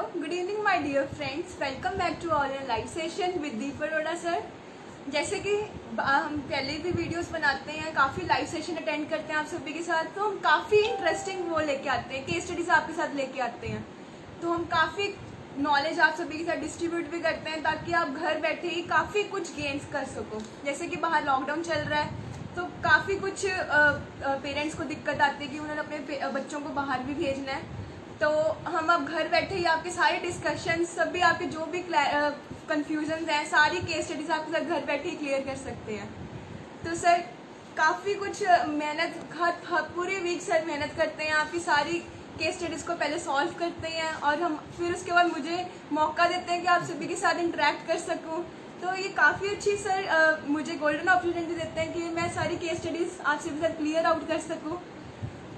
Good evening my dear friends, welcome back to our live session with Deep Arora sir. जैसे कि हम पहले भी वीडियोस बनाते हैं, काफ़ी लाइव सेशन अटेंड करते हैं आप सभी के साथ, तो हम काफ़ी इंटरेस्टिंग वो लेके आते हैं, केस स्टडीज आपके साथ लेके आते हैं। तो हम काफ़ी नॉलेज आप सभी के साथ डिस्ट्रीब्यूट भी करते हैं ताकि आप घर बैठे ही काफ़ी कुछ गेन्स कर सको। जैसे कि बाहर लॉकडाउन चल रहा है तो काफ़ी कुछ पेरेंट्स को दिक्कत आती है कि उन्होंने अपने बच्चों को बाहर भी भेजना है, तो हम अब घर बैठे ही आपके सारे डिस्कशन, सभी आपके जो भी कंफ्यूजन हैं, सारी केस स्टडीज आपके साथ घर बैठे ही क्लियर कर सकते हैं। तो सर काफ़ी कुछ मेहनत, पूरे वीक सर मेहनत करते हैं, आपकी सारी केस स्टडीज को पहले सॉल्व करते हैं और हम फिर उसके बाद मुझे मौका देते हैं कि आप सभी के साथ इंटरेक्ट कर सकूं। तो ये काफ़ी अच्छी सर मुझे गोल्डन अपॉर्चुनिटी देते हैं कि मैं सारी केस स्टडीज आप सभी के साथ क्लियर आउट कर सकूं।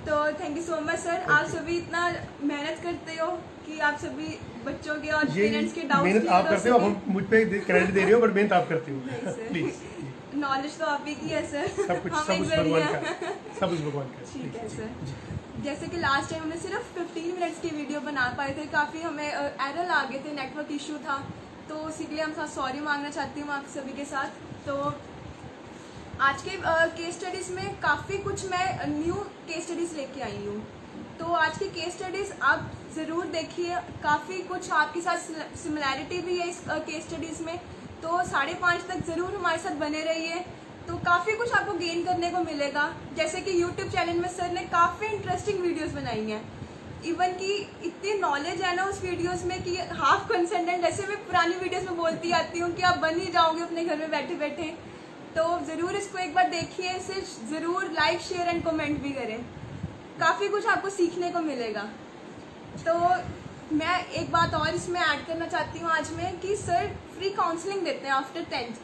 तो thank you so much sir, आप सभी इतना मेहनत करते हो कि आप सभी बच्चों के और पेरेंट्स के डाउट्स मेहनत आप करते हो, आप मुझ पे क्रेडिट दे रहे हो, बट मेहनत आप करते हो। प्लीज नॉलेज तो आप ही की है सर, सब कुछ भगवान का, सब कुछ भगवान का। ठीक है सर। जैसे कि लास्ट टाइम हमने सिर्फ 15 मिनट्स की वीडियो बना पाए थे, काफ़ी हमें एरर आ गए थे, नेटवर्क इशू था, तो उसी के लिए हम सॉरी मांगना चाहती हूँ आप सभी के साथ। तो आज के केस स्टडीज़ में काफ़ी कुछ मैं न्यू केस स्टडीज़ लेके आई हूँ, तो आज की केस स्टडीज़ आप ज़रूर देखिए, काफ़ी कुछ आपके साथ सिमिलैरिटी भी है इस केस स्टडीज़ में, तो 5:30 तक ज़रूर हमारे साथ बने रहिए। तो काफ़ी कुछ आपको गेन करने को मिलेगा। जैसे कि यूट्यूब चैनल में सर ने काफ़ी इंटरेस्टिंग वीडियोस बनाई हैं, इवन कि इतनी नॉलेज है ना उस वीडियोस में कि हाफ कंसल्टेंट, जैसे मैं पुरानी वीडियोस में बोलती आती हूँ कि आप बन ही जाओगे अपने घर में बैठे बैठे। तो ज़रूर इसको एक बार देखिए, इसे ज़रूर लाइक शेयर एंड कमेंट भी करें, काफ़ी कुछ आपको सीखने को मिलेगा। तो मैं एक बात और इसमें ऐड करना चाहती हूँ आज में कि सर फ्री काउंसलिंग देते हैं आफ्टर 10th,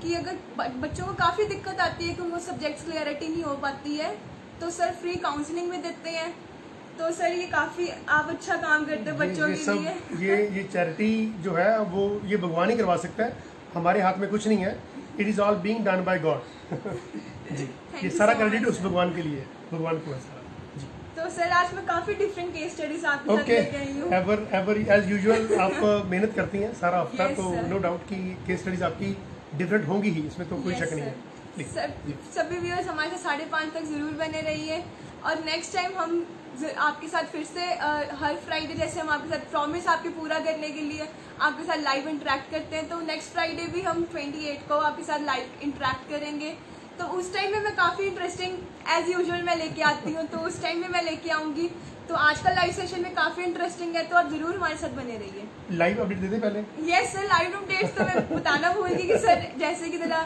कि अगर बच्चों को काफ़ी दिक्कत आती है कि उनको सब्जेक्ट्स क्लियरिटी नहीं हो पाती है, तो सर फ्री काउंसलिंग भी देते हैं। तो सर ये काफ़ी आप अच्छा काम करते हैं बच्चों के लिए। ये चैरिटी जो है वो ये भगवान ही करवा सकता है, हमारे हाथ में कुछ नहीं है। It is all being done by God. जी, ये सारा क्रेडिट उस भगवान के लिए, भगवान को है सारा। जी। तो सर आज मैं काफ़ी डिफरेंट केस स्टडीज आपके साथ लेके आई हूँ। एवर एज यूजुअल आप मेहनत करती हैं सारा हफ्ता, तो नो डाउट कि केस स्टडीज आपकी डिफरेंट होंगी ही, इसमें तो कोई शक नहीं है। सर सभी व्यूअर्स हमारे साथ 5:30 तक जरूर बने रहिए, और नेक्स्ट टाइम हम आपके साथ फिर से हर फ्राइडे, जैसे हम आपके साथ प्रॉमिस आपके पूरा करने के लिए आपके साथ लाइव इंटरेक्ट करते हैं, तो नेक्स्ट फ्राइडे भी हम 28 को आपके साथ लाइव इंटरेक्ट करेंगे। तो उस टाइम में मैं काफ़ी इंटरेस्टिंग एज यूजुअल मैं लेके आती हूँ, तो उस टाइम में मैं लेके आऊँगी। तो आज का लाइव सेशन में काफ़ी इंटरेस्टिंग है, तो आप जरूर हमारे साथ बने रहिए। लाइव अपडेट दे दें पहले। यस सर, लाइव अपडेट्स तो मैं बताना भूल गई कि सर जैसे कि जरा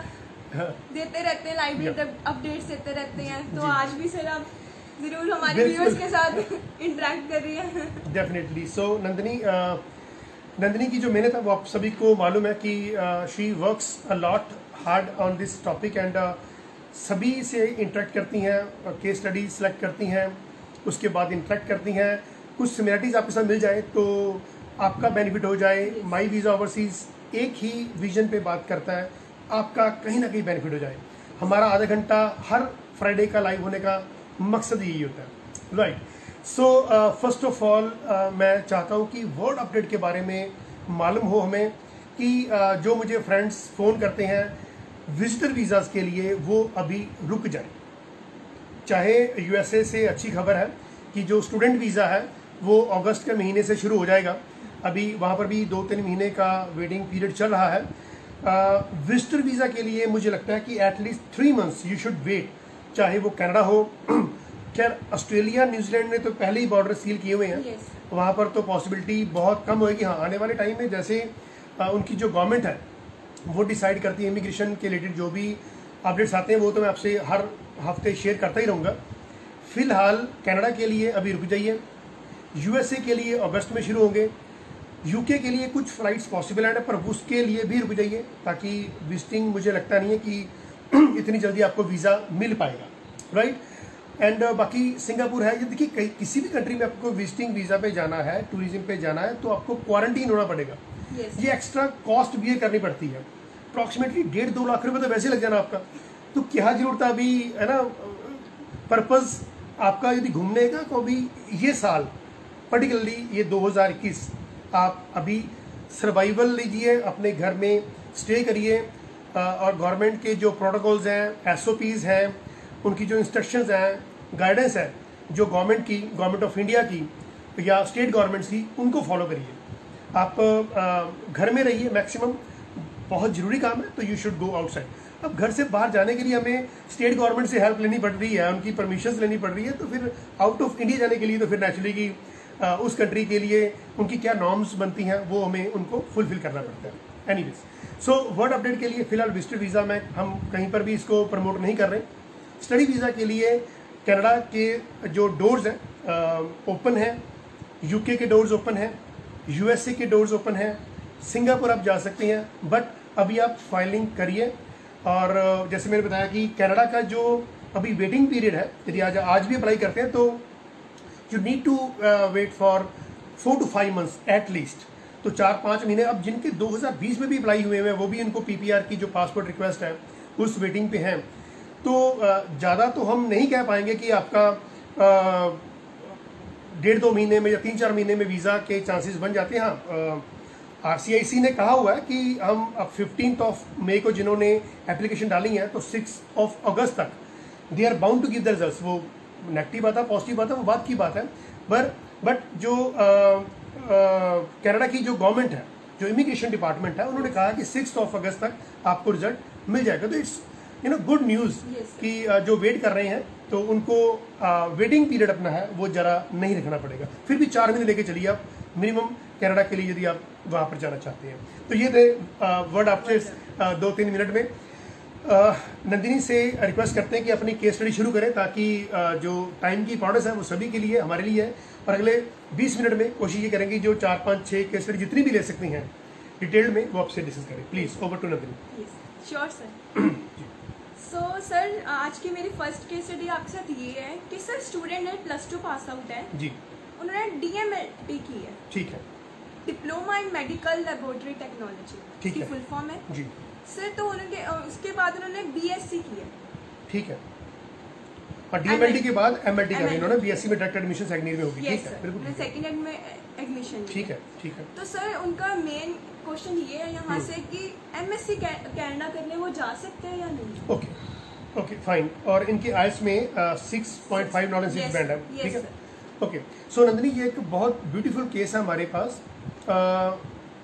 देते रहते हैं, लाइव अपडेट्स देते रहते हैं, तो आज भी सर आप जरूर हमारे व्यूअर्स के साथ इंटरेक्ट कर रही है। डेफिनेटली। सो नंदिनी की जो मेहनत है वो आप सभी को मालूम है कि she works a lot hard on this topic, and सभी से इंटरेक्ट करती हैं, केस स्टडी सेलेक्ट करती हैं, उसके बाद इंटरेक्ट करती हैं, कुछ सिमिलरिटीज आपके साथ मिल जाए तो आपका बेनिफिट हो जाए। माई वीज़ा ओवरसीज एक ही विजन पे बात करता है, आपका कहीं ना कहीं बेनिफिट हो जाए। हमारा आधा घंटा हर फ्राइडे का लाइव होने का मकसद यही होता है, right. So first of all मैं चाहता हूँ कि वर्ल्ड अपडेट के बारे में मालूम हो हमें कि जो मुझे फ्रेंड्स फ़ोन करते हैं विजिटर वीज़ाज़ के लिए, वो अभी रुक जाए। चाहे यूएसए से अच्छी खबर है कि जो स्टूडेंट वीज़ा है वो अगस्त के महीने से शुरू हो जाएगा, अभी वहाँ पर भी 2-3 महीने का वेटिंग पीरियड चल रहा है। विजिटर वीज़ा के लिए मुझे लगता है कि at least 3 months you should wait, चाहे वो कनाडा हो। खैर ऑस्ट्रेलिया न्यूजीलैंड ने तो पहले ही बॉर्डर सील किए हुए हैं, वहाँ पर तो पॉसिबिलिटी बहुत कम होगी। हाँ, आने वाले टाइम में जैसे उनकी जो गवर्नमेंट है वो डिसाइड करती है इमिग्रेशन के रिलेटेड, जो भी अपडेट्स आते हैं वो तो मैं आपसे हर हफ्ते शेयर करता ही रहूँगा। फिलहाल कनाडा के लिए अभी रुक जाइए, यूएसए के लिए अगस्त में शुरू होंगे, यूके के लिए कुछ फ्लाइट्स पॉसिबल हैं पर उसके लिए भी रुक जाइए, ताकि विजिटिंग मुझे लगता नहीं है कि इतनी जल्दी आपको वीज़ा मिल पाएगा, राइट। एंड बाकी सिंगापुर है। ये देखिए, किसी भी कंट्री में आपको विजिटिंग वीज़ा पे जाना है, टूरिज्म पे जाना है, तो आपको क्वारंटीन होना पड़ेगा। ये एक्स्ट्रा कॉस्ट भी करनी पड़ती है, अप्रॉक्सीमेटली 1.5-2 लाख रुपए तो वैसे लग जाना आपका, तो क्या जरूरत है अभी, है ना। पर्पज़ आपका यदि घूमने का, तो अभी ये साल पर्टिकुलरली ये 2021 आप अभी सर्वाइवल लीजिए, अपने घर में स्टे करिए और गवर्नमेंट के जो प्रोटोकॉल्स हैं, SOPs हैं, उनकी जो इंस्ट्रक्शंस हैं, गाइडेंस है जो गवर्नमेंट ऑफ इंडिया की या स्टेट गवर्नमेंट्स की, उनको फॉलो करिए। आप घर में रहिए मैक्सिमम, बहुत ज़रूरी काम है तो यू शुड गो आउटसाइड। अब घर से बाहर जाने के लिए हमें स्टेट गवर्नमेंट से हेल्प लेनी पड़ रही है, उनकी परमिशंस लेनी पड़ रही है, तो फिर आउट ऑफ इंडिया जाने के लिए तो फिर नेचुरली कि उस कंट्री के लिए उनकी क्या नॉर्म्स बनती हैं वो हमें उनको फुलफिल करना पड़ता है। एनीवेज, सो वर्ल्ड अपडेट के लिए फिलहाल विजिटर वीज़ा में हम कहीं पर भी इसको प्रमोट नहीं कर रहे। स्टडी वीज़ा के लिए कनाडा के जो डोर्स हैं ओपन हैं, UK के डोर्स ओपन हैं, USA के डोर्स ओपन हैं, सिंगापुर आप जा सकते हैं, बट अभी आप फाइलिंग करिए। और जैसे मैंने बताया कि कनाडा का जो अभी वेटिंग पीरियड है, यदि आज भी अप्लाई करते हैं तो you need to wait for 4 to 5 months at least. तो 4-5 महीने। अब जिनके 2020 में भी अप्लाई हुए हैं वो भी इनको PPR की जो पासपोर्ट रिक्वेस्ट है उस वेटिंग पे हैं। तो ज़्यादा तो हम नहीं कह पाएंगे कि आपका 1.5-2 महीने में या 3-4 महीने में वीज़ा के चांसेस बन जाते हैं। हाँ, RCIC ने कहा हुआ है कि हम अब 15 मई को जिन्होंने एप्लीकेशन डाली है तो 6 अगस्त तक they are bound to give the results. वो नेगेटिव आता पॉजिटिव आता वो बात की बात है, बट जो कनाडा की जो गवर्नमेंट है, जो इमिग्रेशन डिपार्टमेंट है, उन्होंने कहा कि 6 अगस्त तक आपको रिजल्ट मिल जाएगा। तो इट्स गुड न्यूज़ कि जो वेट कर रहे हैं तो उनको वेटिंग पीरियड अपना है वो जरा नहीं रखना पड़ेगा। फिर भी 4 महीने लेके चलिए आप मिनिमम कनाडा के लिए, यदि आप वहाँ पर जाना चाहते हैं। तो ये थे वर्ड अपडेट्स 2-3 मिनट में। नंदिनी से रिक्वेस्ट करते हैं कि अपनी केस स्टडी शुरू करें ताकि जो टाइम की इंपॉर्टेंस है वो सभी के लिए, हमारे लिए है। और अगले 20 मिनट में कोशिश ये करेंगे जो 4-5-6 केस स्टडी जितनी भी ले सकती हैं डिटेल में वो आपसे डिस्कस करें। Please over to Nandini. Sure sir. So sir, आज की मेरी फर्स्ट केस स्टडी आपके साथ ये है कि सर स्टूडेंट है, +2 पास आउट है जी, उन्होंने DMLT की है, ठीक है, diploma in medical laboratory technology, ठीक की है, फुल फॉर्म है जी सर। तो उनके उसके बाद उन्होंने BSc की है, ठीक है, और DMLT के बाद MLT कर इन्होंने BSc में डायरेक्ट एडमिशन सेकंड ईयर में होगी। ठीक है, बिल्कुल सेकंड ईयर में एडमिशन। ठीक है, ठीक है। तो सर उनका मेन क्वेश्चन ये है यहाँ से कि MSc कनाडा करने वो जा सकते हैं या नहीं? Okay fine. और इनके आइल्स में 6.5 नॉट 6 बैंड है, ठीक है। ओके, सो नंदिनी ये एक बहुत ब्यूटीफुल केस है हमारे पास।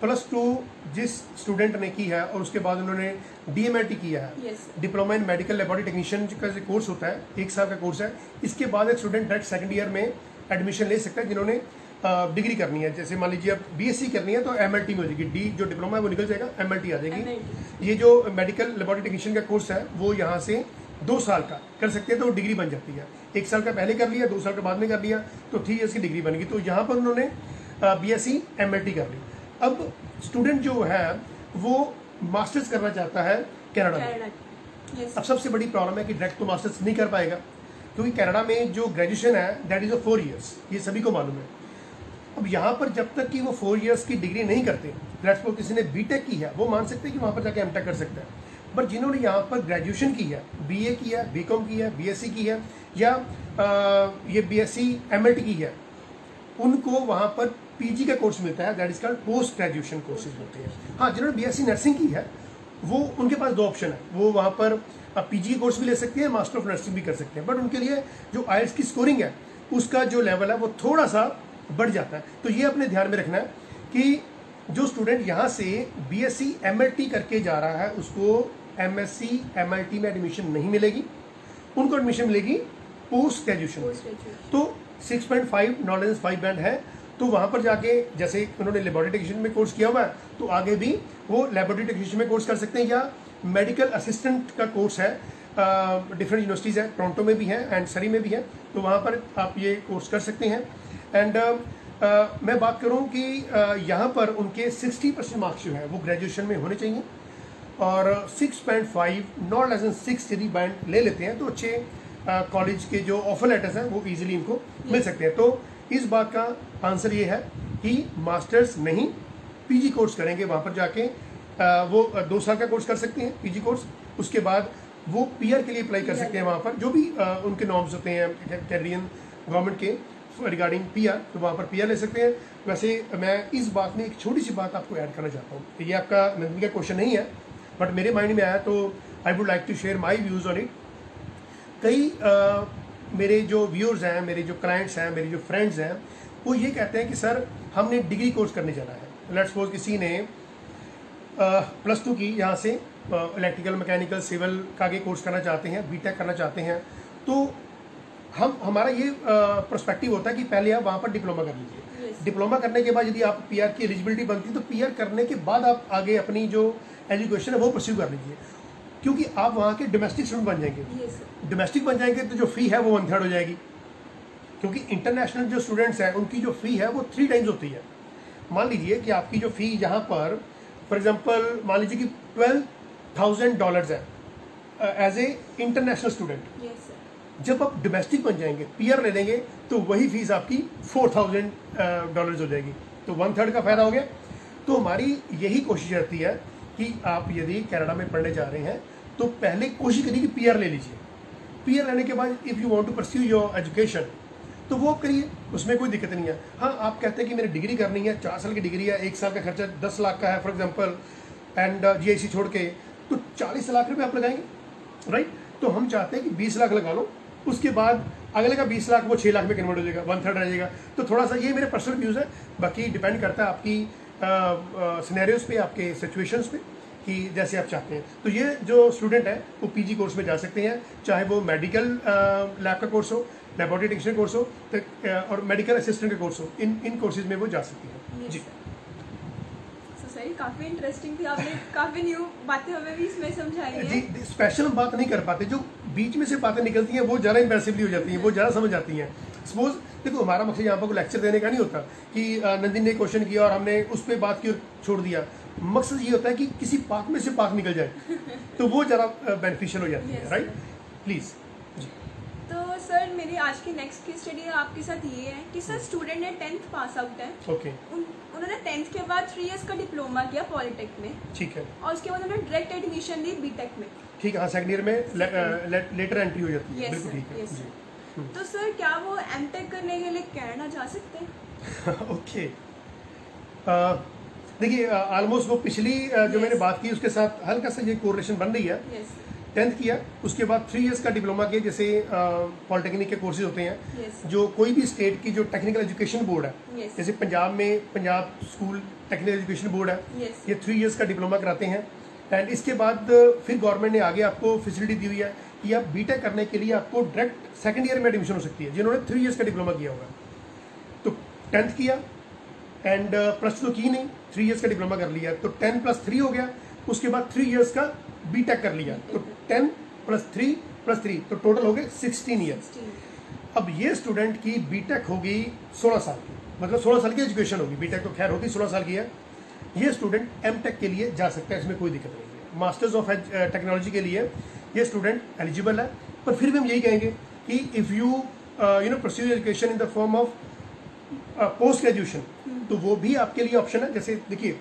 +2 जिस स्टूडेंट ने की है और उसके बाद उन्होंने DMLT किया है, diploma in medical laboratory technician का जो कोर्स होता है 1 साल का कोर्स है। इसके बाद एक स्टूडेंट डायरेक्ट सेकंड ईयर में एडमिशन ले सकता है जिन्होंने डिग्री करनी है। जैसे मान लीजिए अब BSc करनी है तो MLT में हो जाएगी, D जो डिप्लोमा है वो निकल जाएगा, MLT आ जाएगी। ये जो मेडिकल लेबोरेटरी टेक्नीशियन का कोर्स है वो यहाँ से 2 साल का कर सकते हैं तो डिग्री बन जाती है। 1 साल का पहले कर लिया, 2 साल का बाद में कर लिया तो 3 इयर्स की डिग्री बन गई। तो यहाँ पर उन्होंने BSc MLT कर ली। अब स्टूडेंट जो है वो मास्टर्स करना चाहता है कनाडा में। अब सबसे बड़ी प्रॉब्लम है कि डायरेक्ट तो मास्टर्स नहीं कर पाएगा क्योंकि कनाडा में जो ग्रेजुएशन है दैट इज 4 इयर्स, ये सभी को मालूम है। अब यहाँ पर जब तक कि वो 4 इयर्स की डिग्री नहीं करते, लेट्स सपोज किसी ने BTech की है, वो मान सकते हैं कि वहाँ पर जाके MTech कर सकता है। बट जिन्होंने यहाँ पर ग्रेजुएशन की है, BA की है, BCom की है, BSc की है या ये BSc MLT की है, उनको वहाँ पर PG का कोर्स मिलता है, that is called post graduation courses होते हैं। हाँ, जिन्होंने BSc नर्सिंग की है वो उनके पास 2 ऑप्शन है, वो वहाँ पर PG कोर्स भी ले सकते हैं, मास्टर ऑफ नर्सिंग भी कर सकते हैं। बट उनके लिए जो IELTS की स्कोरिंग है उसका जो लेवल है वो थोड़ा सा बढ़ जाता है। तो ये अपने ध्यान में रखना है कि जो स्टूडेंट यहाँ से BSc MLT करके जा रहा है उसको MSc MLT में एडमिशन नहीं मिलेगी, उनको एडमिशन मिलेगी पोस्ट ग्रेजुएशन। तो 6.5 नॉलेज 5 बैंड है, तो वहाँ पर जाके जैसे उन्होंने लेबोरेटरी टेक्नीशियन में कोर्स किया हुआ है तो आगे भी वो लेबोरेटरी टेक्नीशियन में कोर्स कर सकते हैं, या मेडिकल असिस्टेंट का कोर्स है, डिफरेंट यूनिवर्सिटीज़ है, टोरंटो में भी है एंड सरी में भी है, तो वहाँ पर आप ये कोर्स कर सकते हैं। एंड मैं बात करूँ कि यहाँ पर उनके 60% मार्क्स जो है वो ग्रेजुएशन में होने चाहिए और 6.5 नॉट लेस देन 6 यदि बैंड ले लेते हैं तो अच्छे कॉलेज के जो ऑफर लेटर्स हैं वो इजीली इनको मिल सकते हैं। तो इस बात का आंसर ये है कि मास्टर्स नहीं PG कोर्स करेंगे, वहाँ पर जाके वो 2 साल का कोर्स कर सकते हैं PG कोर्स। उसके बाद वो PR के लिए अप्लाई कर सकते हैं, वहाँ पर जो भी उनके नॉर्म्स होते हैं कैनेडियन गवर्नमेंट के रिगार्डिंग PR, तो वहाँ पर PR ले सकते हैं। वैसे मैं इस बात में एक छोटी सी बात आपको ऐड करना चाहता हूँ। ये आपका नंदनी का क्वेश्चन नहीं है, बट मेरे माइंड में आया तो I would like to share my views on it. कई मेरे जो व्यूअर्स हैं, मेरे जो क्लाइंट्स हैं, मेरे जो फ्रेंड्स हैं, वो ये कहते हैं कि सर हमने डिग्री कोर्स करने जाना है। लेट्स सपोज किसी ने +2 की यहाँ से इलेक्ट्रिकल, मैकेनिकल, सिविल का आगे कोर्स करना चाहते हैं, बीटेक करना चाहते हैं, तो हमारा ये पर्सपेक्टिव होता है कि पहले आप वहाँ पर डिप्लोमा कर लीजिए। डिप्लोमा करने के बाद यदि आप पीआर की एलिजिबिलिटी बनती है तो पीआर करने के बाद आप आगे अपनी जो एजुकेशन है वो परस्यू कर लीजिए, क्योंकि आप वहाँ के डोमेस्टिक स्टूडेंट बन जाएंगे। डोमेस्टिक बन जाएंगे तो जो फ़ी है वो 1/3 हो जाएगी, क्योंकि इंटरनेशनल जो स्टूडेंट्स हैं उनकी जो फ़ी है वो 3 टाइम्स होती है। मान लीजिए कि आपकी जो फ़ी यहाँ पर फॉर एग्जांपल मान लीजिए कि $12,000 है एज ए इंटरनेशनल स्टूडेंट। जब आप डोमेस्टिक बन जाएंगे, पीआर ले लेंगे, तो वही फीस आपकी $4,000 हो जाएगी, तो 1/3 का फायदा हो गया। तो हमारी यही कोशिश रहती है कि आप यदि कनाडा में पढ़ने जा रहे हैं तो पहले कोशिश करिए कि पीआर ले लीजिए। पीआर लेने के बाद if you want to pursue your education तो वो करिए, उसमें कोई दिक्कत नहीं है। हाँ, आप कहते हैं कि मेरी डिग्री करनी है, 4 साल की डिग्री है, 1 साल का खर्चा 10 लाख का है फॉर एग्जांपल, एंड जीआईसी छोड़ के तो 40 लाख रुपए आप लगाएंगे, राइट। तो हम चाहते हैं कि 20 लाख लगा लो, उसके बाद अगले का 20 लाख वो 6 लाख में कन्वर्ट हो जाएगा, 1/3 रह जाएगा। तो थोड़ा सा ये मेरे पर्सनल व्यूज़ है, बाकी डिपेंड करता है आपकी सिनेरियोज पे, आपके सिचुएशंस पे, कि जैसे आप चाहते हैं। तो ये जो स्टूडेंट है वो पीजी कोर्स में जा सकते हैं, चाहे वो मेडिकल लैब का कोर्स हो, लेबोरेटरी टेक्नीशियन कोर्स हो, और मेडिकल असिस्टेंट का कोर्स हो, इन कोर्सेज में वो जा सकती हैं। जी सही, काफ़ी इंटरेस्टिंग थी, आपने काफ़ी न्यू बातें हमें भी इसमें समझाई हैं। जी, स्पेशल हम बात नहीं कर पाते, जो बीच में से बातें निकलती हैं वो ज़्यादा इंप्रेसिवली हो जाती हैं, वो ज़्यादा समझ आती हैं। सपोज देखो, हमारा मकसद यहाँ पर कोई लेक्चर देने का नहीं होता कि नंदिनी ने क्वेश्चन किया और हमने उस पर बात की और छोड़ दिया। मकसद ये होता है कि किसी पाक में से पाक निकल जाए, तो वो ज़्यादा बेनिफिशियल हो जाती है, राइट। प्लीज़। तो सर, मेरी आज की नेक्स्ट की स्टडी आपके साथ ये है कि सर स्टूडेंट है 10th पास आउट है, ओके। उन्होंने 10th के बाद 3 इयर्स का डिप्लोमा किया पॉलिटेक में, ठीक है, और उसके बाद उन्होंने डायरेक्ट एडमिशन ली बीटेक में। ठीक है, हाँ, सेकंड ईयर में लेटर एंट्री हो जाती है, बिल्कुल ठीक है। जी। तो सर, क्या वो एमटेक करने के लिए कनाडा जा सकते हैं? ओके, देखिए ऑलमोस्ट वो पिछली जो मैंने बात की उसके साथ हल्का सा ये कोरिलेशन बन रही है। 10th किया, उसके बाद 3 इयर्स का डिप्लोमा किया, जैसे पॉलिटेक्निक के कोर्सेज होते हैं, जो कोई भी स्टेट की जो टेक्निकल एजुकेशन बोर्ड है, जैसे पंजाब में Punjab school technical education board है, ये 3 इयर्स का डिप्लोमा कराते हैं। एंड इसके बाद फिर गवर्नमेंट ने आगे आपको फैसिलिटी दी हुई है कि आप बीटेक करने के लिए आपको डायरेक्ट सेकंड ईयर में एडमिशन हो सकती है, जिन्होंने 3 इयर्स का डिप्लोमा किया होगा। तो 10th किया एंड +2 की नहीं, 3 इयर्स का डिप्लोमा कर लिया, तो 10 + 3 हो गया। उसके बाद 3 इयर्स का बीटेक कर लिया, तो 10 + 3 + 3, तो टोटल हो गए 16 ईयर्स। अब ये स्टूडेंट की बीटेक होगी 16 साल की, मतलब 16 साल की एजुकेशन होगी, बीटेक तो खैर होती 16 साल की है। ये स्टूडेंट एमटेक के लिए जा सकता है, इसमें कोई दिक्कत नहीं है। मास्टर्स ऑफ टेक्नोलॉजी के लिए ये स्टूडेंट एलिजिबल है, पर फिर भी हम यही कहेंगे कि if you pursue education in the form of post graduation, तो वो भी आपके लिए ऑप्शन है। जैसे देखिए,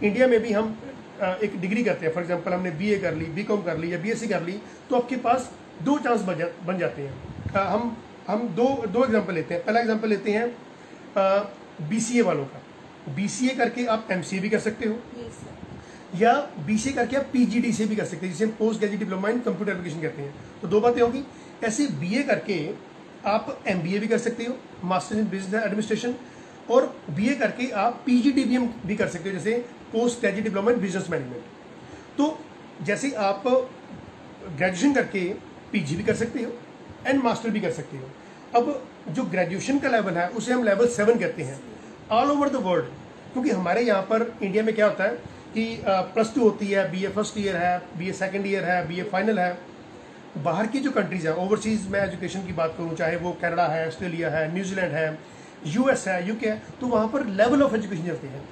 इंडिया में भी हम एक डिग्री करते हैं, फॉर एग्जांपल हमने बीए कर ली, बीकॉम कर ली या बीएससी कर ली, तो आपके पास 2 चांस बन जाते हैं। हम दो एग्जांपल लेते हैं। पहला एग्जांपल लेते हैं बीसीए वालों का। बीसीए करके आप एमसीए भी कर सकते हो, या बीसीए करके आप पीजीडीसीए भी कर सकते हैं, जिसे हम post graduate diploma in computer application कहते हैं। तो 2 बातें होंगी। ऐसे बीए करके आप एमबीए भी कर सकते हो, मास्टर्स इन बिजनेस एडमिनिस्ट्रेशन, और बीए करके आप पीजीडीबीएम भी कर सकते हो, जैसे post graduate diploma in business management. तो जैसे आप ग्रेजुएशन करके पीजी भी कर सकते हो एंड मास्टर भी कर सकते हो। अब जो ग्रेजुएशन का लेवल है उसे हम लेवल 7 कहते हैं ऑल ओवर द वर्ल्ड, क्योंकि हमारे यहाँ पर इंडिया में क्या होता है कि +2 होती है, बीए फर्स्ट ईयर है, बीए सेकंड ईयर है, बीए फाइनल है। बाहर की जो कंट्रीज है, ओवरसीज में एजुकेशन की बात करूँ, चाहे वो कनाडा है, ऑस्ट्रेलिया है, न्यूजीलैंड है, यूएस है, यूके है, तो वहाँ पर लेवल ऑफ एजुकेशन चलते हैं।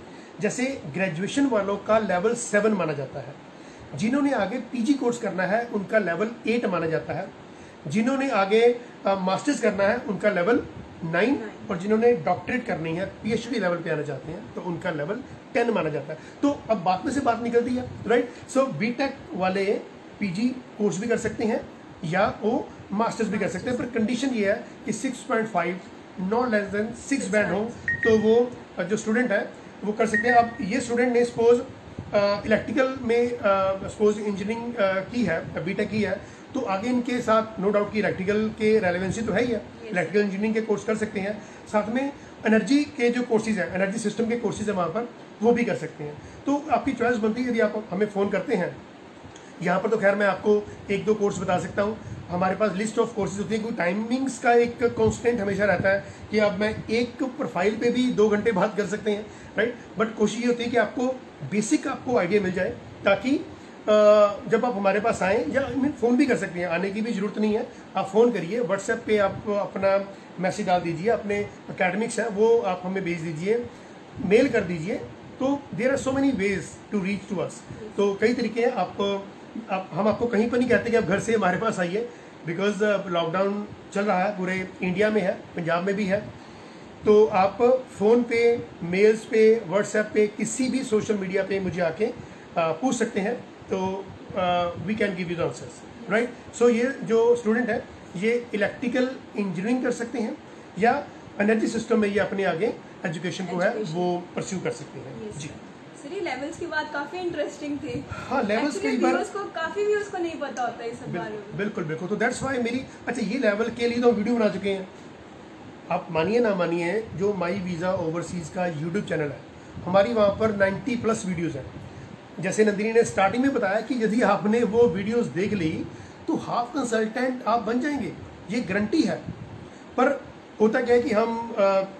जैसे ग्रेजुएशन वालों का लेवल 7 माना जाता है, जिन्होंने आगे पीजी कोर्स करना है उनका लेवल 8 माना जाता है, जिन्होंने आगे मास्टर्स करना है उनका लेवल 9, और जिन्होंने डॉक्टरेट करनी है, पीएचडी लेवल पे आना चाहते हैं, तो उनका लेवल 10 माना जाता है। तो अब बात में से बात निकलती है, राइट। सो बीटेक वाले पीजी कोर्स भी कर सकते हैं या वो मास्टर्स भी कर सकते हैं, पर कंडीशन ये है कि 6.5 नॉट लेस देन 6 बैंड हो, तो वो जो स्टूडेंट है वो कर सकते हैं। अब ये स्टूडेंट ने सपोज इलेक्ट्रिकल में सपोज इंजीनियरिंग की है, बीटेक की है, तो आगे इनके साथ नो डाउट कि इलेक्ट्रिकल के रेलेवेंसी तो है ही है, इलेक्ट्रिकल इंजीनियरिंग के कोर्स कर सकते हैं, साथ में एनर्जी के जो कोर्सेज हैं, एनर्जी सिस्टम के कोर्सेज हैं वहाँ पर, वो भी कर सकते हैं। तो आपकी चॉइस बनती है। यदि आप हमें फ़ोन करते हैं, यहाँ पर तो खैर मैं आपको 1-2 कोर्स बता सकता हूँ, हमारे पास लिस्ट ऑफ कोर्सेज होती है, क्योंकि टाइमिंग्स का एक कांस्टेंट हमेशा रहता है कि अब मैं एक प्रोफाइल पे भी 2 घंटे बात कर सकते हैं, राइट। बट कोशिश ये होती है कि आपको बेसिक आपको आइडिया मिल जाए, ताकि जब आप हमारे पास आएँ, या फ़ोन भी कर सकते हैं, आने की भी ज़रूरत नहीं है, आप फ़ोन करिए, व्हाट्सएप पे आप अपना मैसेज डाल दीजिए, अपने अकेडमिक्स है वो आप हमें भेज दीजिए, मेल कर दीजिए। तो there are so many ways to reach to us. तो कई तरीके हैं। हम आपको कहीं पर नहीं कहते कि आप घर से हमारे पास आइए, बिकॉज लॉकडाउन चल रहा है, पूरे इंडिया में है, पंजाब में भी है। तो आप फ़ोन पे, मेल्स पे, व्हाट्सएप पे, किसी भी सोशल मीडिया पे मुझे आके पूछ सकते हैं, तो we can give you the answers, right. So ये जो स्टूडेंट है ये इलेक्ट्रिकल इंजीनियरिंग कर सकते हैं, या एनर्जी सिस्टम में ये अपने आगे एजुकेशन को है वो परस्यू कर सकते हैं। जी सर, ये लेवल्स की बात काफी इंटरेस्टिंग थी। हाँ, लेवल्स कई बार काफी व्यूअर्स को नहीं पता होता इस बारे में। बिल्कुल बिल्कुल। तो दैट्स वाई मेरी, अच्छा ये लेवल के लिए तो वीडियो बना चुके हैं, आप मानिए ना मानिए, जो माई वीज़ा ओवरसीज़ का यूट्यूब चैनल है, हमारी वहाँ पर 90+ वीडियोज़ हैं। जैसे नंदिनी ने स्टार्टिंग में बताया कि यदि आपने वो वीडियोस देख ली तो हाफ कंसल्टेंट आप बन जाएंगे, ये गारंटी है। पर होता क्या है कि हम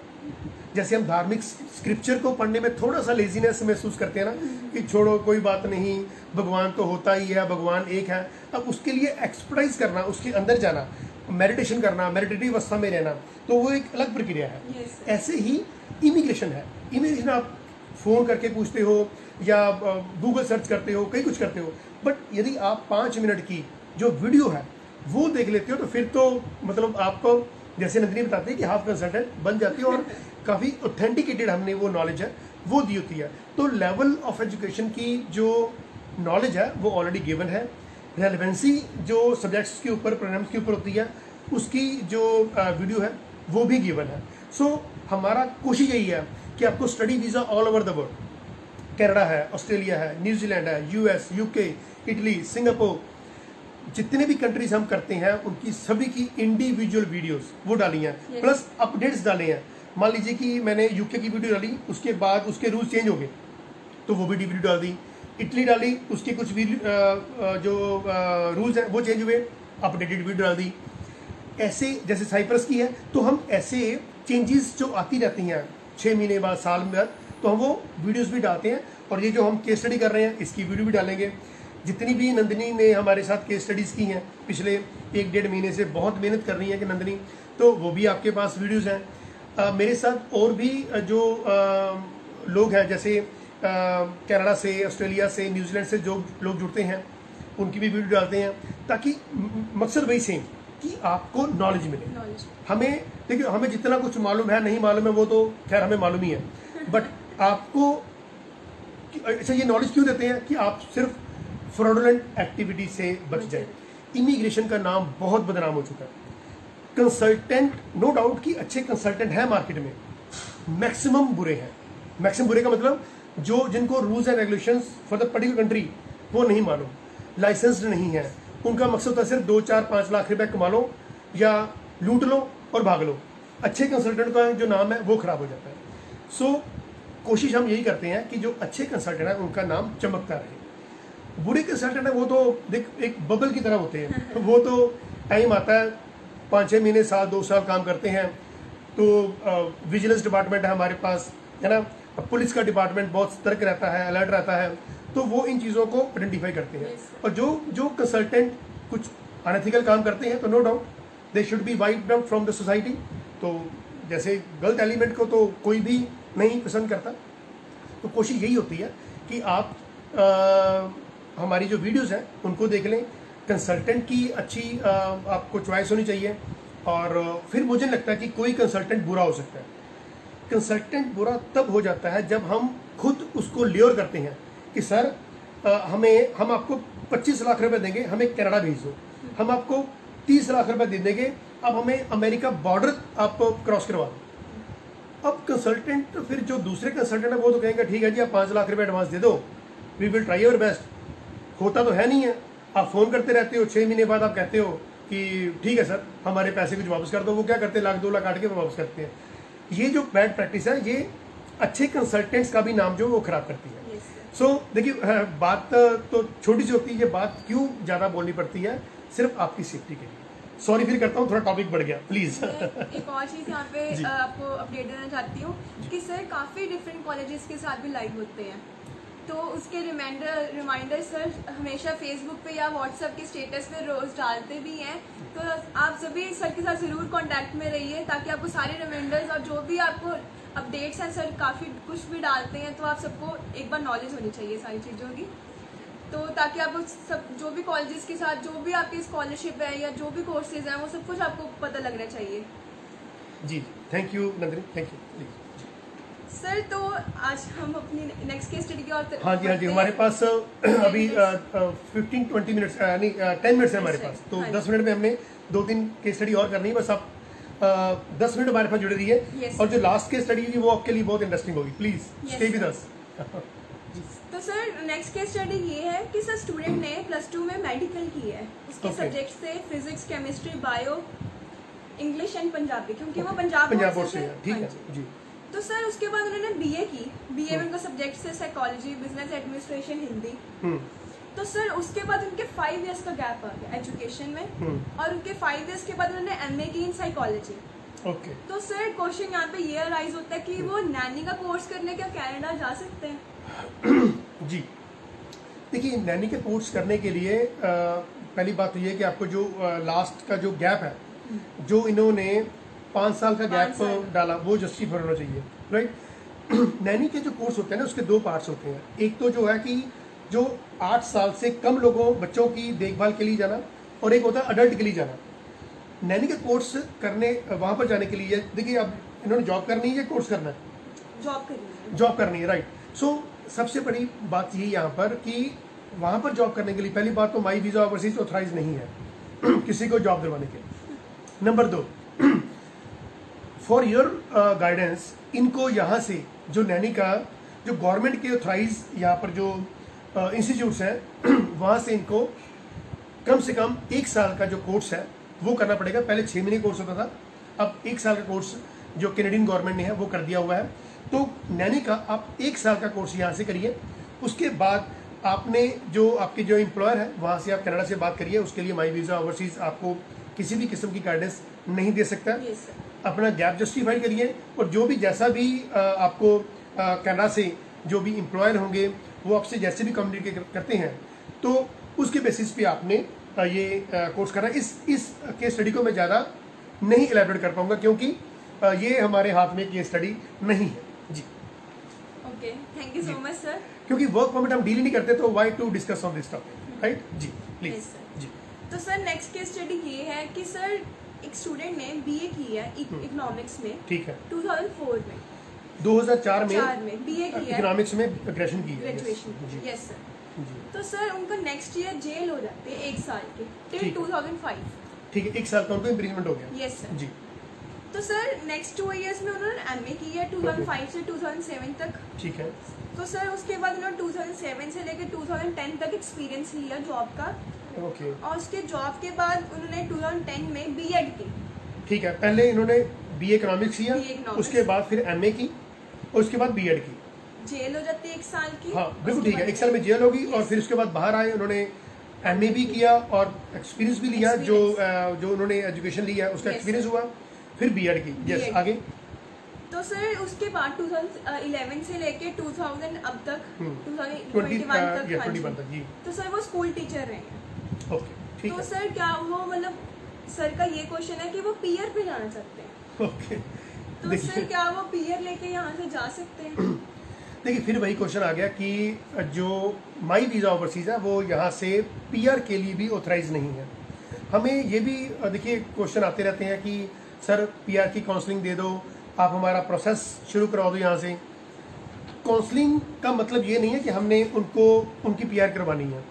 जैसे हम धार्मिक स्क्रिप्चर को पढ़ने में थोड़ा सा लेजीनेस महसूस करते हैं ना, कि छोड़ो कोई बात नहीं, भगवान तो होता ही है, भगवान एक है। अब उसके लिए एक्सपर्टाइज करना, उसके अंदर जाना, मेडिटेशन करना, मेडिटेटिव अवस्था में रहना, तो वो एक अलग प्रक्रिया है। ऐसे ही इमिग्रेशन है। इमिग्रेशन आप फ़ोन करके पूछते हो या गूगल सर्च करते हो, कई कुछ करते हो, बट यदि आप 5 मिनट की जो वीडियो है वो देख लेते हो तो फिर तो मतलब आपको, जैसे नंदिनी बताती है कि हाफ कंसल्टेंट बन जाती है, और काफ़ी ऑथेंटिकेटेड हमने वो नॉलेज है वो दी होती है। तो लेवल ऑफ एजुकेशन की जो नॉलेज है वो ऑलरेडी गिवन है। रेलेवेंसी जो सब्जेक्ट्स के ऊपर, प्रोग्राम्स के ऊपर होती है, उसकी जो वीडियो है वो भी गिवन है। सो हमारा कोशिश यही है कि आपको study visa all over the world, Canada है, ऑस्ट्रेलिया है, न्यूजीलैंड है, यूएस, यूके, इटली, सिंगापुर, जितने भी कंट्रीज हम करते हैं उनकी सभी की इंडिविजुअल वीडियोस वो डाली हैं, प्लस अपडेट्स डाले हैं। मान लीजिए कि मैंने यूके की वीडियो डाली, उसके बाद उसके रूल्स चेंज हो गए तो वो भी वीडियो डाल दी। इटली डाली, उसके कुछ जो रूल्स हैं वो चेंज हुए, अपडेटेड वीडियो डाल दी। ऐसे जैसे साइप्रस की है, तो हम ऐसे चेंजेस जो आती रहती हैं 6 महीने बाद, साल में बाद, तो हम वो वीडियोस भी डालते हैं। और ये जो हम केस स्टडी कर रहे हैं इसकी वीडियो भी डालेंगे। जितनी भी नंदिनी ने हमारे साथ केस स्टडीज़ की हैं पिछले 1-1.5 महीने से, बहुत मेहनत कर रही है कि नंदिनी, तो वो भी आपके पास वीडियोस हैं। मेरे साथ और भी जो लोग हैं, जैसे कनाडा से, ऑस्ट्रेलिया से, न्यूजीलैंड से जो लोग जुड़ते हैं उनकी भी वीडियो डालते हैं, ताकि मकसद वही सेम कि आपको नॉलेज मिले। हमें देखिए, हमें जितना कुछ मालूम है, नहीं मालूम है वो तो खैर हमें मालूम ही है, बट आपको अच्छा ये नॉलेज क्यों देते हैं कि आप सिर्फ फ्रॉडुलेंट एक्टिविटी से बच जाए। इमिग्रेशन का नाम बहुत बदनाम हो चुका है। कंसल्टेंट, नो डाउट कि अच्छे कंसल्टेंट हैं मार्केट में, मैक्सिमम बुरे हैं। मैक्सिमम बुरे का मतलब जो जिनको rules and regulations for the particular country वो नहीं मालूम, लाइसेंस्ड नहीं है, उनका मकसद होता है सिर्फ 2-4-5 लाख रुपए कमा लो या लूट लो और भाग लो। अच्छे कंसल्टेंट का जो नाम है वो खराब हो जाता है। सो कोशिश हम यही करते हैं कि जो अच्छे कंसल्टेंट हैं उनका नाम चमकता रहे। बुरे कंसल्टेंट है वो तो देख एक बबल की तरह होते हैं, वो तो टाइम आता है 5-6 महीने, साल 2 साल काम करते हैं। तो विजिलेंस डिपार्टमेंट है हमारे पास, है ना, पुलिस का डिपार्टमेंट बहुत सतर्क रहता है, अलर्ट रहता है, तो वो इन चीज़ों को आइडेंटिफाई करते हैं। और जो कंसल्टेंट कुछ अनएथिकल काम करते हैं तो no doubt they should be wiped out from the society. तो जैसे गलत एलिमेंट को तो कोई भी नहीं पसंद करता, तो कोशिश यही होती है कि आप हमारी जो वीडियोस हैं उनको देख लें। कंसल्टेंट की अच्छी आपको चॉइस होनी चाहिए, और फिर मुझे लगता है कि कोई कंसल्टेंट बुरा हो सकता है। कंसल्टेंट बुरा तब हो जाता है जब हम खुद उसको ल्योर करते हैं कि सर हम आपको 25 लाख रुपए देंगे, हमें कनाडा भेज दो, हम आपको 30 लाख रुपए दे देंगे, अब हमें अमेरिका बॉर्डर आप क्रॉस करवा दो। अब कंसल्टेंट फिर जो दूसरे कंसल्टेंट है वो तो कहेंगे ठीक है जी आप 5 लाख रुपए एडवांस दे दो, we will try your best. होता तो है नहीं है, आप फ़ोन करते रहते हो, 6 महीने बाद आप कहते हो कि ठीक है सर हमारे पैसे कुछ वापस कर दो। वो क्या करते हैं, 1 लाख 2 लाख काट के वो वापस करते हैं। ये जो बैड प्रैक्टिस है ये अच्छे कंसल्टेंट्स का भी नाम जो वो खराब करती है। सो देखिए बात तो छोटी सी होती है, ये बात क्यों ज़्यादा बोलनी पड़ती है, सिर्फ आपकी सेफ्टी के लिए। सॉरी फिर करता हूँ, थोड़ा टॉपिक बढ़ गया, प्लीज़। एक और चीज़ यहाँ पे आपको अपडेट देना चाहती हूँ कि सर काफ़ी डिफरेंट कॉलेजेस के साथ भी लाइव होते हैं, तो उसके रिमाइंडर सर हमेशा फेसबुक पे या व्हाट्सएप के स्टेटस पे रोज़ डालते भी हैं। तो आप सभी सर के साथ ज़रूर कांटेक्ट में रहिए ताकि आपको सारे रिमाइंडर्स और जो भी आपको अपडेट्स हैं, सर काफ़ी कुछ भी डालते हैं, तो आप सबको एक बार नॉलेज होनी चाहिए सारी चीज़ों की, तो ताकि आप सब जो भी कॉलेजेस के साथ जो भी आपकी स्कॉलरशिप है या जो भी कोर्सेज हैं वो सब कुछ आपको पता लगना चाहिए। जी thank you Nandini, thank you sir. तो आज हम अपनी नेक्स्ट केस स्टडी की और हाँ जी हमारे पास अभी 15-20 मिनट्स नहीं 10 मिनट्स है हमारे पास, तो 10 मिनट में हमने 2-3 केस स्टडी और करनी है, बस आप 10 मिनट हमारे पास जुड़े रहिए। और जो लास्ट केस स्टडी होगी वो आपके लिए बहुत इंटरेस्टिंग होगी, प्लीज स्टे विद अस। तो सर नेक्स्ट केस स्टडी ये है कि सर स्टूडेंट ने +2 में मेडिकल की है, उसके सब्जेक्ट से physics, chemistry, bio, English and Punjabi, क्योंकि वो पंजाब बोर्ड से है। ठीक है जी। तो सर उसके बाद उन्होंने बीए की, बीए में उनका सब्जेक्ट से साइकोलॉजी, बिजनेस एडमिनिस्ट्रेशन, हिंदी। तो सर उसके बाद उनके 5 इयर्स का गैप आ गया एजुकेशन में, और उनके 5 इयर्स के बाद उन्होंने एमए की इन साइकोलॉजी। ओके। तो सर क्वेश्चन यहाँ पे ये अराइज होता है कि वो नैनी का कोर्स करने क्या कनाडा जा सकते हैं? जी देखिए नैनी के कोर्स करने के लिए पहली बात तो ये कि आपको जो लास्ट का जो गैप है, जो इन्होंने 5 साल का गैप डाला, वो जस्टिफाई होना चाहिए, राइट। नैनी के जो कोर्स होते हैं ना उसके 2 पार्ट्स होते हैं। एक तो जो है कि जो 8 साल से कम बच्चों की देखभाल के लिए जाना, और एक होता है अडल्ट के लिए जाना। नैनी के कोर्स करने वहाँ पर जाने के लिए देखिए अब इन्होंने जॉब करनी है या कोर्स करना है? जॉब करनी है, राइट। सो सबसे बड़ी बात यही यहाँ पर कि वहाँ पर जॉब करने के लिए पहली बात तो माई वीज़ा ओवरसीज ऑथराइज नहीं है किसी को जॉब दिलवाने के। नंबर 2, फॉर योर गाइडेंस, इनको यहाँ से जो नैनी का जो गवर्नमेंट के ऑथराइज यहाँ पर जो इंस्टीट्यूट्स हैं वहाँ से इनको कम से कम 1 साल का जो कोर्स है वो करना पड़ेगा। पहले 6 महीने कोर्स होता था, अब 1 साल का कोर्स जो कैनेडियन गवर्नमेंट ने है वो कर दिया हुआ है। तो नैनी का आप 1 साल का कोर्स यहाँ से करिए, उसके बाद आपने जो आपके जो एम्प्लॉयर है वहाँ से आप कनाडा से बात करिए। उसके लिए माई वीज़ा ओवरसीज आपको किसी भी किस्म की गाइडेंस नहीं दे सकता। अपना गैप जस्टिफाई करिए, और जो भी जैसा भी आपको कनाडा से जो भी एम्प्लॉयर होंगे वो आपसे जैसे भी कम्युनिकेट करते हैं, तो उसके बेसिस पे आपने ये कोर्स करना। इस केस स्टडी को मैं ज़्यादा नहीं एलैबोरेट कर पाऊंगा क्योंकि ये हमारे हाथ में केस स्टडी नहीं है जी। Okay, thank you so much sir. क्योंकि वर्क परमिट हम डील ही नहीं करते, तो why to discuss on this topic, right जी, प्लीज जी। तो सर नेक्स्ट केस स्टडी ये है कि सर एक स्टूडेंट ने बीए की है इकोनॉमिक्स में, ठीक है, 2004 में 2004 में बीए की है, इकोनॉमिक्स में ग्रेजुएशन की है, ग्रेजुएशन, यस सर। तो सर उनका नेक्स्ट ईयर जेल हो जाती है 1 साल की, टिल 2005। ठीक है, 1 साल का उनको इम्प्रिजमेंट हो गया, यस सर जी। तो सर नेक्स्ट 2 इयर्स में उन्होंने एमए की है 2005 से 2007 तक, ठीक है। तो सर उसके बाद उन्होंने 2007 से लेकर 2010 तक एक्सपीरियंस लिया जॉब का, ओके। और उसके जॉब के बाद उन्होंने 2010 में बीएड की, ठीक है। पहले इन्होंने बीए इकोनॉमिक्स किया, उसके बाद फिर एमए की, और उसके बाद बीएड की। जेल हो जाती है 1 साल की। हाँ बिल्कुल ठीक है, 1 साल में जेल होगी, और फिर उसके बाद बाहर आए, उन्होंने एमए भी किया और एक्सपीरियंस भी लिया, जो उन्होंने एजुकेशन लिया है उसका एक्सपीरियंस हुआ, फिर बीएड की, यस। आगे तो सर उसके बाद 2011 से लेके 2000 अब तक 2021 तक जी, तो सर वो स्कूल टीचर रहे हैं। ओके, ठीक है। तो सर क्या वो मतलब सर का ये क्वेश्चन है कि वो पीआर पे जाना चाहते हैं, ओके, तो सर क्या वो पीआर लेके यहाँ से जा सकते हैं? देखिए फिर वही क्वेश्चन आ गया कि जो माई वीज़ा ओवरसीज है वो यहाँ से पीआर के लिए भी ऑथराइज नहीं है। हमें ये भी देखिए क्वेश्चन आते रहते हैं कि सर पीआर की काउंसलिंग दे दो, आप हमारा प्रोसेस शुरू करवा दो यहाँ से। काउंसलिंग का मतलब ये नहीं है कि हमने उनकी पीआर करवानी है।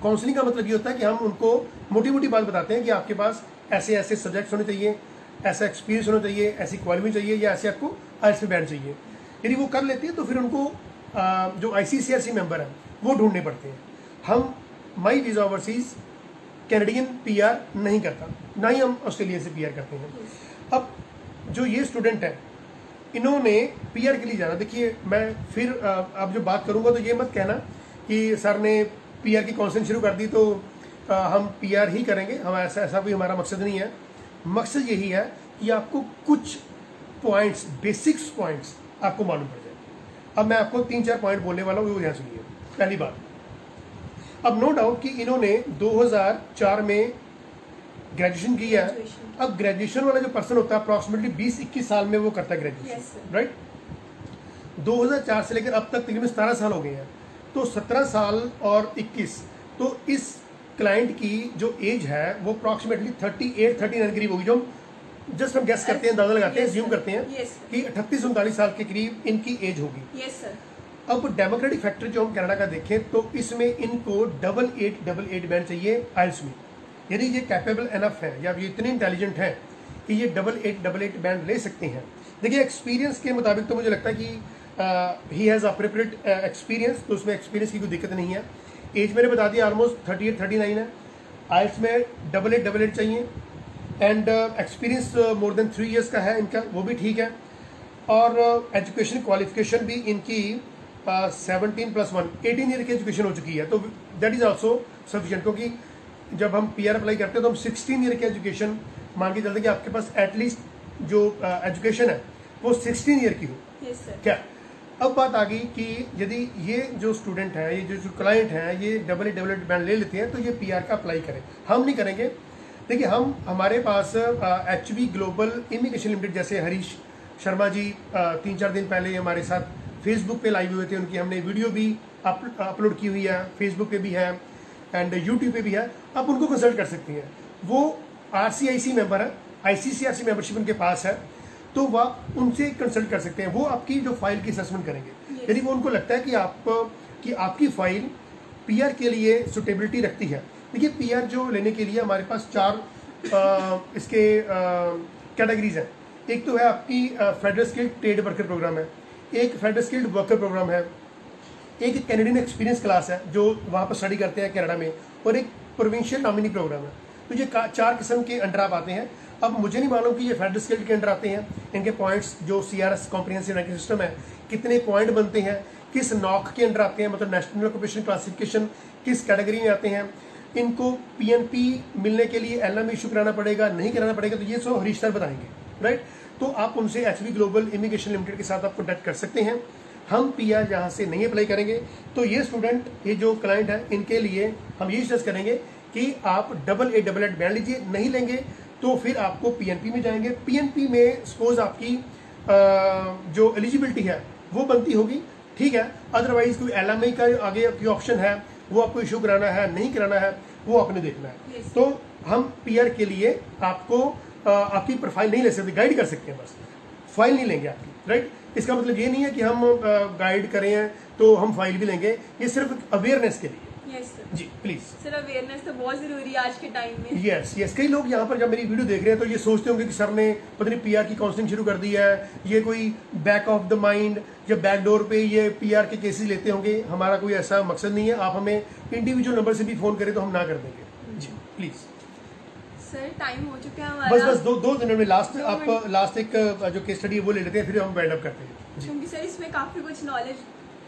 काउंसलिंग का मतलब ये होता है कि हम उनको मोटी मोटी बात बताते हैं कि आपके पास ऐसे ऐसे सब्जेक्ट्स होने चाहिए, ऐसा एक्सपीरियंस होना चाहिए, ऐसी क्वालिटी चाहिए, या ऐसे आपको आईएलटीएस में बैंड चाहिए। यदि वो कर लेते हैं तो फिर उनको जो ICCRC मेंबर हैं वो ढूंढने पड़ते हैं। हम माई वीज़ा ओवरसीज कैनेडियन PR नहीं करता, ना ही हम ऑस्ट्रेलिया से PR करते हैं। अब जो ये स्टूडेंट है, इन्होंने PR के लिए जाना, देखिए मैं फिर अब जो बात करूंगा तो ये मत कहना कि सर ने PR की काउंसलिंग शुरू कर दी तो हम PR ही करेंगे। हम ऐसा कोई हमारा मकसद नहीं है। मकसद यही है कि आपको कुछ पॉइंट्स, बेसिक्स पॉइंट्स आपको मालूम पड़ जाए। अब मैं आपको 3-4 पॉइंट बोलने वाला हूँ, वो ध्यान सुनिए। पहली बात, अब नो डाउट कि इन्होंने 2004 में ग्रेजुएशन किया है। अब ग्रेजुएशन वाला जो पर्सन होता है अप्रॉक्सीमेटली 20-21 साल में वो करता है ग्रेजुएशन, राइट। 2004 से लेकर अब तक तकरीबन 17 साल हो गए हैं, तो 17 साल और 21, तो इस क्लाइंट की जो एज है वो अप्रॉक्सीमेटली 38-39 करीब होगी, जो हम जस्ट हम गेस करते हैं, अंदाजा लगाते हैं, ज्यूम करते हैं कि 38-39 साल के करीब इनकी एज होगी। Yes sir. अब डेमोक्रेटिक फैक्टर जो हम कनाडा का देखें तो इसमें इनको 8888 बैंड चाहिए आइल्स में। यदि ये कैपेबल एनफ है या ये इतने इंटेलिजेंट हैं कि ये 8888 बैंड ले सकते हैं। देखिए एक्सपीरियंस के मुताबिक तो मुझे लगता है कि ही हैज़ अप्रोप्रिएट एक्सपीरियंस, तो उसमें एक्सपीरियंस की कोई दिक्कत नहीं है। एज मैंने बता दिया ऑलमोस्ट 38-39 है। आइल्स में 8888 चाहिए and experience more than 3 years का है इनका, वो भी ठीक है। और एजुकेशन क्वालिफिकेशन भी इनकी 17+1 18 ईयर की एजुकेशन हो चुकी है, तो दैट इज ऑल्सो सफिशिएंट। क्योंकि जब हम PR अप्लाई करते हैं तो हम 16 ईयर की एजुकेशन मान के चलते हैं कि आपके पास एटलीस्ट जो एजुकेशन है वो 16 ईयर की हो। yes, क्या अब बात आ गई कि यदि ये जो स्टूडेंट है, ये जो क्लाइंट है, ये 8888 बैंड ले लेते हैं तो ये PR का अप्लाई करें। हम नहीं करेंगे। देखिए हमारे पास HV ग्लोबल इमिग्रेशन लिमिटेड जैसे हरीश शर्मा जी 3-4 दिन पहले हमारे साथ फेसबुक पे लाइव हुए थे, उनकी हमने वीडियो भी अपलोड की हुई है, फेसबुक पे भी है एंड यूट्यूब पे भी है। आप उनको कंसल्ट कर सकती हैं। वो RCIC मेंबर है, ICCRC मेंबरशिप उनके पास है, तो वह उनसे कंसल्ट कर सकते हैं। वो आपकी जो फाइल की असेसमेंट करेंगे। यदि वो उनको लगता है कि आपकी फाइल PR के लिए सुटेबिलिटी रखती है। देखिए PR जो लेने के लिए हमारे पास 4 इसके कैटेगरीज हैं। एक तो है आपकी federal skilled trade worker programme है, एक फेडरल स्किल्ड वर्कर प्रोग्राम है, एक कैनेडियन एक्सपीरियंस क्लास है जो वहाँ पर स्टडी करते हैं कनाडा में, और एक प्रोविंशियल नॉमिनी प्रोग्राम है। तो ये 4 किस्म के अंडर आप आते हैं। अब मुझे नहीं मालूम कि ये फेडरल स्किल्ड के अंडर आते हैं, इनके पॉइंट्स जो CRS कॉम्प्रिहेंसिव रैंकिंग सिस्टम है कितने पॉइंट बनते हैं, किस नॉक के अंडर आते हैं, मतलब नेशनल ऑक्यूपेशन क्लासिफिकेशन किस कैटेगरी में आते हैं, इनको PNP मिलने के लिए LM इशू कराना पड़ेगा, नहीं कराना पड़ेगा, तो ये सब हरीश सर बताएंगे, राइट। तो आप उनसे HV ग्लोबल इमिग्रेशन लिमिटेड के साथ आप कॉन्टैक्ट कर सकते हैं। हम PR यहाँ से नहीं अप्लाई करेंगे। तो ये स्टूडेंट, ये जो क्लाइंट है, इनके लिए हम ये सजेस्ट करेंगे कि आप 8888 बैंड लीजिए। नहीं लेंगे तो फिर आपको PNP में जाएंगे। PNP में सपोज आपकी जो एलिजिबिलिटी है वो बनती होगी, ठीक है। अदरवाइज कोई LMI का आगे की ऑप्शन है, वो आपको इशू कराना है, नहीं कराना है, वो आपने देखना है। तो हम PR के लिए आपको आपकी प्रोफाइल नहीं ले सकते, गाइड कर सकते हैं, बस फाइल नहीं लेंगे आपकी, राइट। इसका मतलब ये नहीं है कि हम गाइड करें हैं तो हम फाइल भी लेंगे, ये सिर्फ अवेयरनेस के लिए। Yes sir. जी प्लीज सर, अवेयरनेस तो बहुत जरूरी है आज के टाइम में। यस कई लोग यहाँ पर जब मेरी वीडियो देख रहे हैं तो ये सोचते होंगे कि सर ने पता नहीं PR की काउंसलिंग शुरू कर दी है, ये कोई बैक ऑफ द माइंड या बैकडोर पे ये PR के केसेस लेते होंगे। हमारा कोई ऐसा मकसद नहीं है। आप हमें इंडिविजुअल नंबर से भी फोन करें तो हम ना कर देंगे। जी प्लीज। सर टाइम हो चुका है हमारा। बस 2 मिनट में लास्ट एक जो केस स्टडी है वो ले लेते हैं, फिर हम वाइंड अप करते हैं। क्योंकि सर इसमें काफी कुछ नॉलेज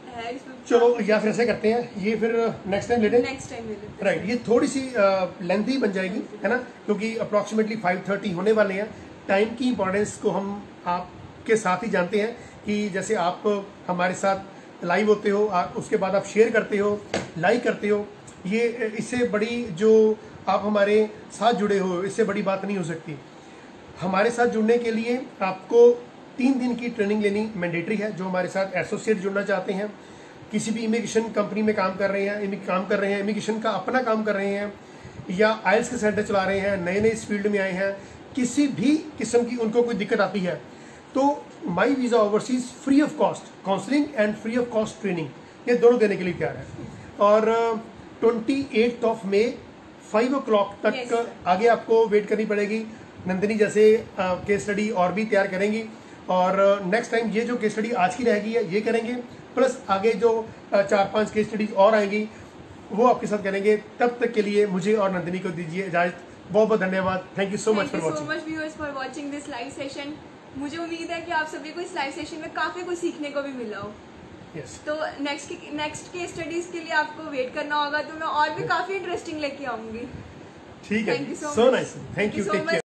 है इसमें। चलो या फिर ऐसे करते हैं, ये फिर नेक्स्ट टाइम ले लें। नेक्स्ट टाइम ले लेते हैं। राइट, ये थोड़ी सी लेंथी बन जाएगी, है ना, क्योंकि अप्रॉक्सीमेटली 5:30 होने वाले हैं। टाइम की इंपॉर्टेंस को हम आपके साथ ही जानते हैं कि जैसे आप हमारे साथ लाइव होते हो, उसके बाद आप शेयर करते हो, लाइक करते हो, ये इससे बड़ी जो आप हमारे साथ जुड़े हो, इससे बड़ी बात नहीं हो सकती। हमारे साथ जुड़ने के लिए आपको 3 दिन की ट्रेनिंग लेनी मैंडेटरी है। जो हमारे साथ एसोसिएट जुड़ना चाहते हैं, किसी भी इमिग्रेशन कंपनी में काम कर रहे हैं, इमिग्रेशन का अपना काम कर रहे हैं, या आइल्स के सेंटर चला रहे हैं, नए इस फील्ड में आए हैं, किसी भी किस्म की उनको कोई दिक्कत आती है, तो माई visa overseas free of cost counselling and free of cost training, ये दोनों देने के लिए तैयार है। और 28 मई 5 o'clock तक आगे आपको वेट करनी पड़ेगी। नंदिनी जैसे केस स्टडी और भी तैयार करेंगी, और नेक्स्ट टाइम ये जो केस स्टडी आज की रहेगी है ये करेंगे, प्लस आगे जो 4-5 केस स्टडीज और आएंगी वो आपके साथ करेंगे। तब तक के लिए मुझे और नंदिनी को दीजिए इजाजत। बहुत बहुत धन्यवाद। Thank you so much for watching this live session. मुझे उम्मीद है कि आप सभी को इस लाइव सेशन में काफी कुछ सीखने को भी मिला हो। yes. तो नेक्स्ट के स्टडीज के लिए आपको वेट करना होगा, तो मैं और भी काफी इंटरेस्टिंग लेके आऊंगी। ठीक है, so nice, thank you, take care.